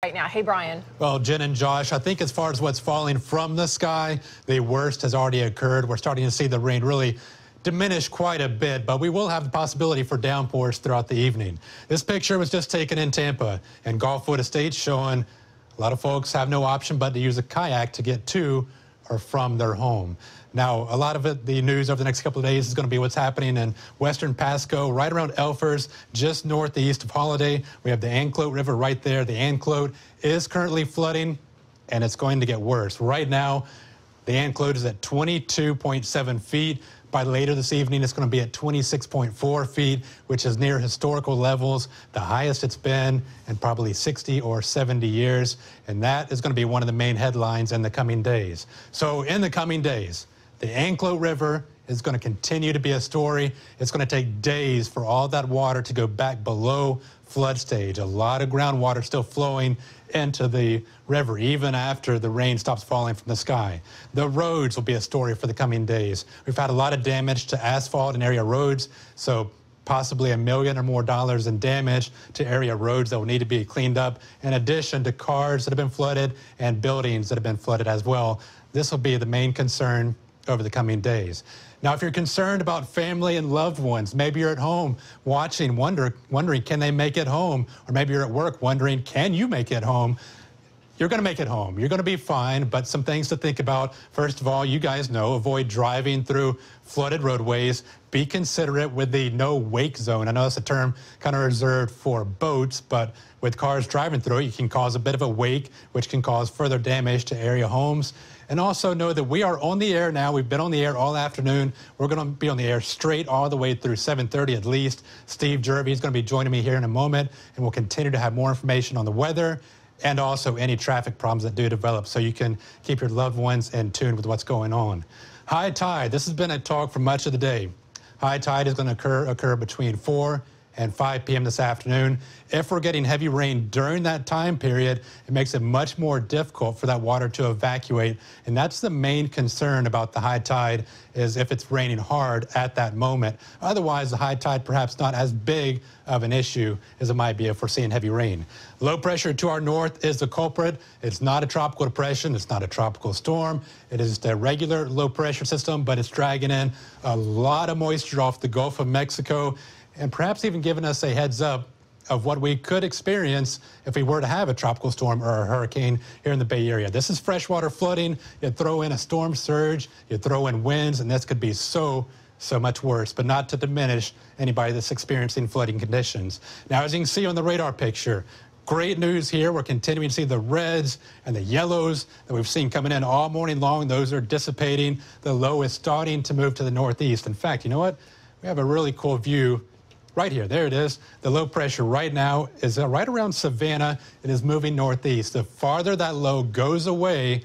Right now. Hey, Brian. Well, Jen and Josh, I think as far as what's falling from the sky, the worst has already occurred. We're starting to see the rain really diminish quite a bit, but we will have the possibility for downpours throughout the evening. This picture was just taken in Tampa and Gulfwood Estates, showing a lot of folks have no option but to use a kayak to get to or from their home. Now, a lot of the news over the next couple of days is going to be what's happening in western Pasco, right around Elfers, just northeast of Holiday. We have the Anclote River right there. The Anclote is currently flooding, and it's going to get worse. Right now, the Anclote is at 22.7 feet. By later this evening, it's going to be at 26.4 feet, which is near historical levels, the highest it's been in probably 60 or 70 years. And that is going to be one of the main headlines in the coming days. So in the coming days, the Anclote River is going to continue to be a story. It's going to take days for all that water to go back below flood stage. A lot of groundwater still flowing into the river, even after the rain stops falling from the sky. The roads will be a story for the coming days. We've had a lot of damage to asphalt and area roads, so possibly $1 million or more in damage to area roads that will need to be cleaned up, in addition to cars that have been flooded and buildings that have been flooded as well. This will be the main concern over the coming days. Now, if you're concerned about family and loved ones, maybe you're at home watching, wondering, can they make it home? Or maybe you're at work wondering, can you make it home? You're going to make it home. You're going to be fine, but some things to think about. First of all, you guys know, avoid driving through flooded roadways. Be considerate with the no wake zone. I know that's a term kind of reserved for boats, but with cars driving through it, you can cause a bit of a wake, which can cause further damage to area homes. And also know that we are on the air now. We've been on the air all afternoon. We're going to be on the air straight all the way through 7:30 at least. Steve Jervey is going to be joining me here in a moment, and we'll continue to have more information on the weather and also any traffic problems that do develop, so you can keep your loved ones in tune with what's going on. High tide. This has been a talk for much of the day. High tide is going to occur between 4 and 5 p.m. this afternoon. If we're getting heavy rain during that time period, it makes it much more difficult for that water to evacuate. And that's the main concern about the high tide, is if it's raining hard at that moment. Otherwise, the high tide perhaps not as big of an issue as it might be if we're seeing heavy rain. Low pressure to our north is the culprit. It's not a tropical depression. It's not a tropical storm. It is just a regular low pressure system, but it's dragging in a lot of moisture off the Gulf of Mexico, and perhaps even giving us a heads up of what we could experience if we were to have a tropical storm or a hurricane here in the Bay Area. This is freshwater flooding. You throw in a storm surge, you throw in winds, and this could be so much worse, but not to diminish anybody that's experiencing flooding conditions. Now, as you can see on the radar picture, great news here. We're continuing to see the reds and the yellows that we've seen coming in all morning long. Those are dissipating. The low is starting to move to the northeast. In fact, you know what? We have a really cool view right here. There it is. The low pressure right now is right around Savannah. It is moving northeast. The farther that low goes away,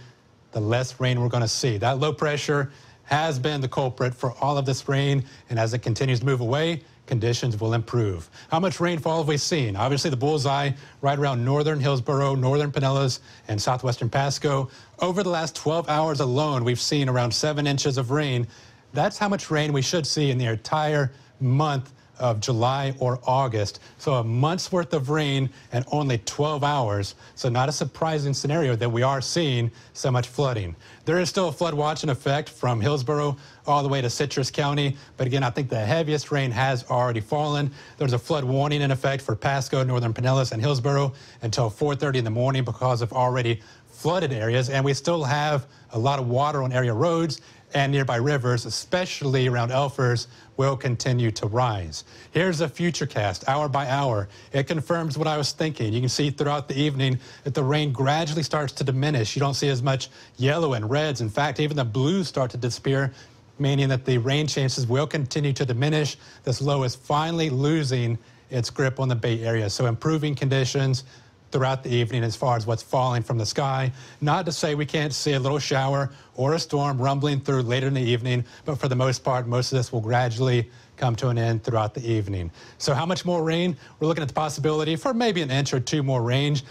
the less rain we're going to see. That low pressure has been the culprit for all of this rain, and as it continues to move away, conditions will improve. How much rainfall have we seen? Obviously, the bullseye right around northern Hillsborough, northern Pinellas, and southwestern Pasco. Over the last 12 hours alone, we've seen around 7 inches of rain. That's how much rain we should see in the entire month of July or August. So a month's worth of rain in only 12 hours. So not a surprising scenario that we are seeing so much flooding. There is still a flood watch in effect from Hillsborough all the way to Citrus County. But again, I think the heaviest rain has already fallen. There's a flood warning in effect for Pasco, northern Pinellas, and Hillsborough until 4:30 in the morning because of already flooded areas. And we still have a lot of water on area roads, and nearby rivers, especially around Elfers, will continue to rise. Here's a future cast, hour by hour. It confirms what I was thinking. You can see throughout the evening that the rain gradually starts to diminish. You don't see as much yellow and reds. In fact, even the blues start to disappear, meaning that the rain chances will continue to diminish. This low is finally losing its grip on the Bay Area. So improving conditions throughout the evening as far as what's falling from the sky. Not to say we can't see a little shower or a storm rumbling through later in the evening, but for the most part, most of this will gradually come to an end throughout the evening. So how much more rain? We're looking at the possibility for maybe an inch or two more range,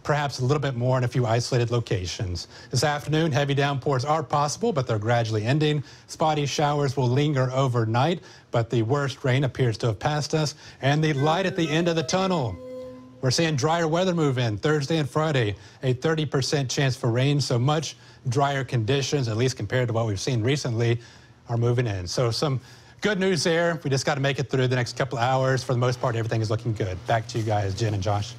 perhaps a little bit more in a few isolated locations. This afternoon, heavy downpours are possible, but they're gradually ending. Spotty showers will linger overnight, but the worst rain appears to have passed us, and the light at the end of the tunnel. We're seeing drier weather move in Thursday and Friday, a 30% chance for rain, so much drier conditions, at least compared to what we've seen recently, are moving in. So some good news there. We just got to make it through the next couple of hours. For the most part, everything is looking good. Back to you guys, Jen and Josh.